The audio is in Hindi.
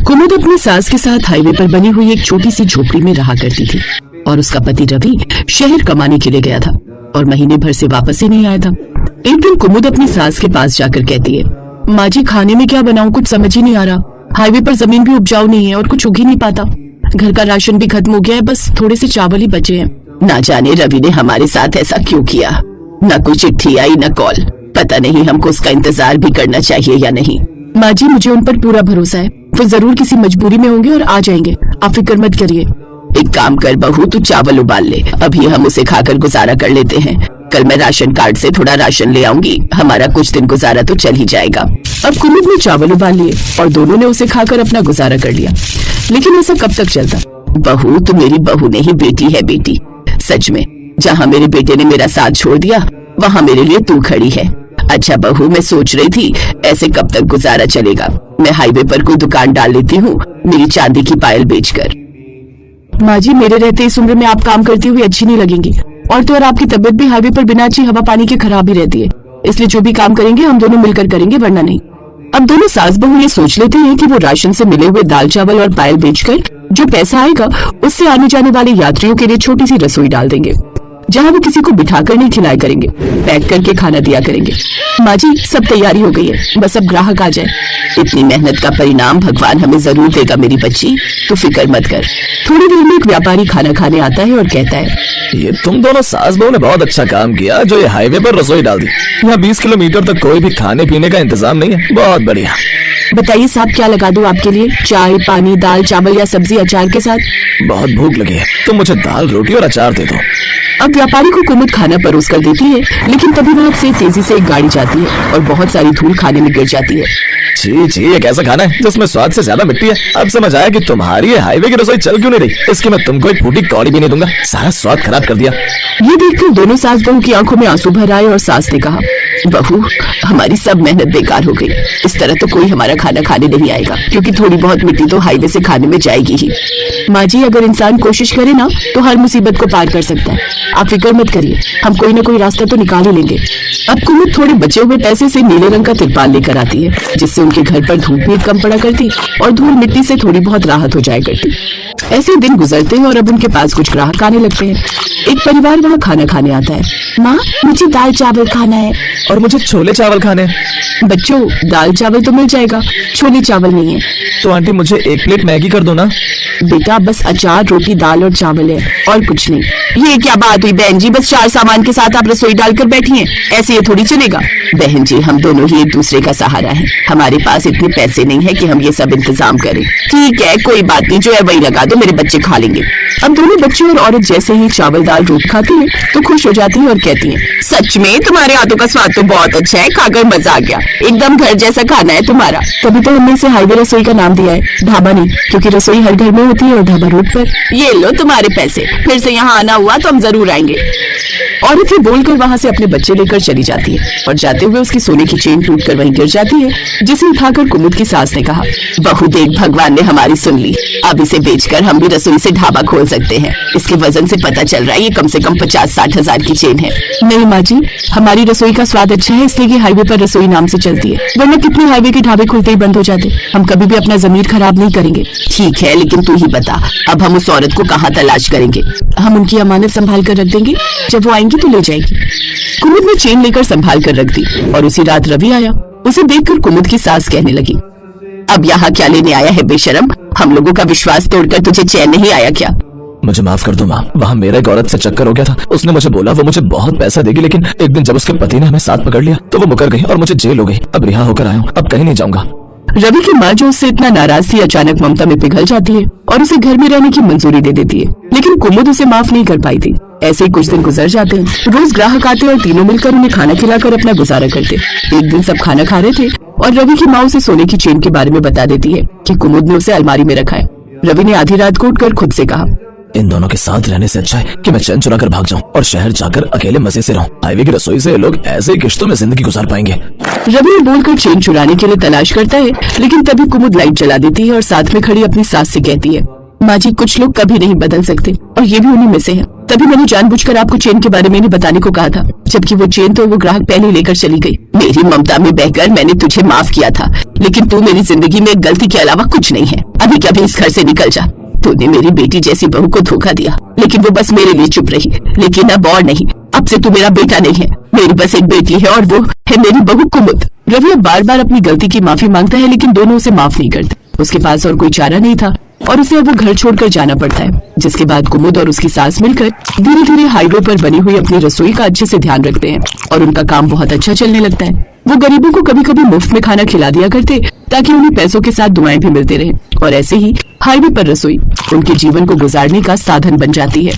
कुमुद अपनी सास के साथ हाईवे पर बनी हुई एक छोटी सी झोपड़ी में रहा करती थी और उसका पति रवि शहर कमाने के लिए गया था और महीने भर से वापस ही नहीं आया था। एक दिन कुमुद अपनी सास के पास जाकर कहती है, माँ जी खाने में क्या बनाऊं, कुछ समझ ही नहीं आ रहा। हाईवे पर जमीन भी उपजाऊ नहीं है और कुछ उग ही नहीं पाता। घर का राशन भी खत्म हो गया है, बस थोड़े से चावल ही बचे हैं। ना जाने रवि ने हमारे साथ ऐसा क्यों किया। न कोई चिट्ठी आई न कॉल, पता नहीं हमको उसका इंतजार भी करना चाहिए या नहीं। माँ जी मुझे उन पर पूरा भरोसा है, वो जरूर किसी मजबूरी में होंगे और आ जाएंगे, आप फिक्र मत करिए। एक काम कर बहू, तू चावल उबाल ले, अभी हम उसे खाकर गुजारा कर लेते हैं। कल मैं राशन कार्ड से थोड़ा राशन ले आऊंगी, हमारा कुछ दिन गुजारा तो चल ही जाएगा। अब कुमुद ने चावल उबाल लिए और दोनों ने उसे खाकर अपना गुजारा कर लिया। लेकिन ऐसा कब तक चलता। बहू तू मेरी बहू नहीं बेटी है बेटी, सच में जहाँ मेरे बेटे ने मेरा साथ छोड़ दिया वहाँ मेरे लिए तू खड़ी है। अच्छा बहू, मैं सोच रही थी ऐसे कब तक गुजारा चलेगा, मैं हाईवे पर कोई दुकान डाल लेती हूँ मेरी चांदी की पायल बेचकर। माँ जी मेरे रहते इस उम्र में आप काम करती हुई अच्छी नहीं लगेंगी, और आपकी तबीयत भी हाईवे पर बिना अच्छी हवा पानी के खराब ही रहती है, इसलिए जो भी काम करेंगे हम दोनों मिलकर करेंगे, वरना नहीं। अब दोनों सास बहू ये सोच लेते हैं कि वो राशन से मिले हुए दाल चावल और पायल बेचकर जो पैसा आएगा उससे आने जाने वाले यात्रियों के लिए छोटी सी रसोई डाल देंगे, जहाँ वो किसी को बिठाकर नहीं खिलाया करेंगे, पैक करके खाना दिया करेंगे। माँ जी सब तैयारी हो गई है, बस अब ग्राहक आ जाए। इतनी मेहनत का परिणाम भगवान हमें जरूर देगा मेरी बच्ची, तू फिक्र मत कर। थोड़ी देर में एक व्यापारी खाना खाने आता है और कहता है, ये तुम दोनों सास बहू ने बहुत अच्छा काम किया जो ये हाईवे पर रसोई डाल दी। यहाँ 20 किलोमीटर तक कोई भी खाने पीने का इंतजाम नहीं है, बहुत बढ़िया। बताइए साहब क्या लगा दूं आपके लिए, चाय पानी दाल चावल या सब्जी अचार के साथ? बहुत भूख लगी है, तुम मुझे दाल रोटी और अचार दे दो। अब व्यापारी को कुमुद खाना परोस कर देती है, लेकिन तभी वहाँ से तेजी से एक गाड़ी जाती है और बहुत सारी धूल खाने में गिर जाती है। छी छी, ये कैसा खाना है जिसमें स्वाद से ज्यादा मिट्टी है। अब समझ आया कि तुम्हारी ये हाईवे की रसोई चल क्यों नहीं रही। इसकी मैं तुमको एक फूटी कौड़ी भी नहीं दूंगा, सारा स्वाद खराब कर दिया। ये देखकर दोनों सास बहू की आंखों में आंसू भर आए और सास ने कहा, बहू हमारी सब मेहनत बेकार हो गई, इस तरह तो कोई हमारा खाना खाने नहीं आएगा, क्योंकि थोड़ी बहुत मिट्टी तो हाईवे से खाने में जाएगी ही। माँ जी अगर इंसान कोशिश करे ना तो हर मुसीबत को पार कर सकता है, आप फिक्र मत करिए, हम कोई ना कोई रास्ता तो निकाल ही लेंगे। अब कुमुद थोड़े बचे हुए पैसे से नीले रंग का तिरपाल लेकर आती है, जिससे उनके घर पर धूप भी कम पड़ा करती और धूल मिट्टी से थोड़ी बहुत राहत हो जाया करती। ऐसे दिन गुजरते हैं और अब उनके पास कुछ ग्राहक आने लगते हैं। एक परिवार वहाँ खाना खाने आता है। माँ मुझे दाल चावल खाना है। और मुझे छोले चावल खाने हैं। बच्चों दाल चावल तो मिल जाएगा, छोले चावल नहीं है। तो आंटी मुझे 1 प्लेट मैगी कर दो ना। बेटा बस अचार रोटी दाल और चावल है और कुछ नहीं। ये क्या बात हुई बहन जी, बस 4 सामान के साथ आप रसोई डालकर बैठी हैं, ऐसे ये थोड़ी चलेगा। बहन जी हम दोनों ही एक दूसरे का सहारा हैं, हमारे पास इतने पैसे नहीं है कि हम ये सब इंतजाम करें। ठीक है कोई बात नहीं, जो है वही लगा दो, मेरे बच्चे खा लेंगे। अब दोनों बच्चे और औरत जैसे ही चावल दाल रोटी खाती है तो खुश हो जाती है और कहती है, सच में तुम्हारे हाथों का स्वाद तो बहुत अच्छा है, खाकर मजा आ गया, एकदम घर जैसा खाना है तुम्हारा। तभी तो हमने इसे हाईवे रसोई का नाम दिया है, ढाबा नहीं, क्योंकि रसोई हर घर में होती है और ढाबा रोड पर। ये लो तुम्हारे पैसे, फिर से यहाँ आना हुआ तो हम जरूर आएंगे। औरत ये बोलकर वहाँ से अपने बच्चे लेकर चली जाती है और जाते हुए उसकी सोने की चेन टूटकर वहीं गिर जाती है, जिसे उठाकर कुमुद की सास ने कहा, बहू देख भगवान ने हमारी सुन ली, अब इसे बेचकर हम भी रसोई से ढाबा खोल सकते हैं। इसके वजन से पता चल रहा है ये कम से कम 50-60 हजार की चेन है। नहीं माँ जी हमारी रसोई का स्वाद अच्छा है, इसलिए हाईवे पर रसोई नाम से चलती है, वरना कितने हाईवे के ढाबे खुलते ही बंद हो जाते। हम कभी भी अपना जमीर खराब नहीं करेंगे। ठीक है लेकिन तू ही बता, अब हम उस औरत को कहाँ तलाश करेंगे? हम उनकी अमानत संभाल कर रख देंगे, जब वो आएंगी तो ले जाएगी। कुमुद ने चेन लेकर संभाल कर रख दी और उसी रात रवि आया। उसे देखकर कुमुद की सास कहने लगी, अब यहाँ क्या लेने आया है बेशरम, हम लोगों का विश्वास तोड़कर तुझे चैन नहीं आया क्या? मुझे माफ कर दो माँ, वहाँ मेरा एक औरत से चक्कर हो गया था। उसने मुझे बोला वो मुझे बहुत पैसा देगी, लेकिन एक दिन जब उसके पति ने हमें साथ पकड़ लिया तो वो मुकर गई और मुझे जेल हो गई। अब रिहा होकर आया हूँ, अब कहीं नहीं जाऊंगा। रवि की माँ जो उससे इतना नाराज थी अचानक ममता में पिघल जाती है और उसे घर में रहने की मंजूरी दे देती है, लेकिन कुमुद उसे माफ नहीं कर पाई थी। ऐसे ही कुछ दिन गुजर जाते हैं। रोज ग्राहक आते और तीनों मिलकर उन्हें खाना खिलाकर अपना गुजारा करते। एक दिन सब खाना खा रहे थे और रवि की माँ उसे सोने की चेन के बारे में बता देती है कि कुमुद ने उसे अलमारी में रखा है। रवि ने आधी रात को उठकर खुद से कहा, इन दोनों के साथ रहने से अच्छा है कि मैं चैन चुरा कर भाग जाऊं और शहर जाकर अकेले मजे से रहूं। हाईवे की रसोई से लोग ऐसे ही किश्तों में जिंदगी गुजार पाएंगे। रवि बोलकर चेन चुराने के लिए तलाश करता है, लेकिन तभी कुमुद लाइट जला देती है और साथ में खड़ी अपनी सास से कहती है, माँ जी कुछ लोग कभी नहीं बदल सकते और ये भी उन्हीं में से है। तभी मैंने जानबूझकर आपको चेन के बारे में नहीं बताने को कहा था, जबकि वो चेन तो वो ग्राहक पहले ही लेकर चली गई। मेरी ममता में बहकर मैंने तुझे माफ किया था, लेकिन तू मेरी जिंदगी में गलती के अलावा कुछ नहीं है। अभी क्या भी इस घर से निकल जा। तूने मेरी बेटी जैसी बहू को धोखा दिया, लेकिन वो बस मेरे लिए चुप रही। लेकिन अब और नहीं, अब से तू मेरा बेटा नहीं है, मेरी बस एक बेटी है और वो है मेरी बहू कुमुद। रवि अब बार बार अपनी गलती की माफी मांगता है, लेकिन दोनों उसे माफ नहीं करते। उसके पास और कोई चारा नहीं था और उसे अब वो घर छोड़कर जाना पड़ता है, जिसके बाद कुमुद और उसकी सास मिलकर धीरे धीरे हाईवे पर बनी हुई अपनी रसोई का अच्छे से ध्यान रखते हैं और उनका काम बहुत अच्छा चलने लगता है। वो गरीबों को कभी कभी मुफ्त में खाना खिला दिया करते, ताकि उन्हें पैसों के साथ दुआएं भी मिलते रहे, और ऐसे ही हाईवे पर रसोई उनके जीवन को गुजारने का साधन बन जाती है।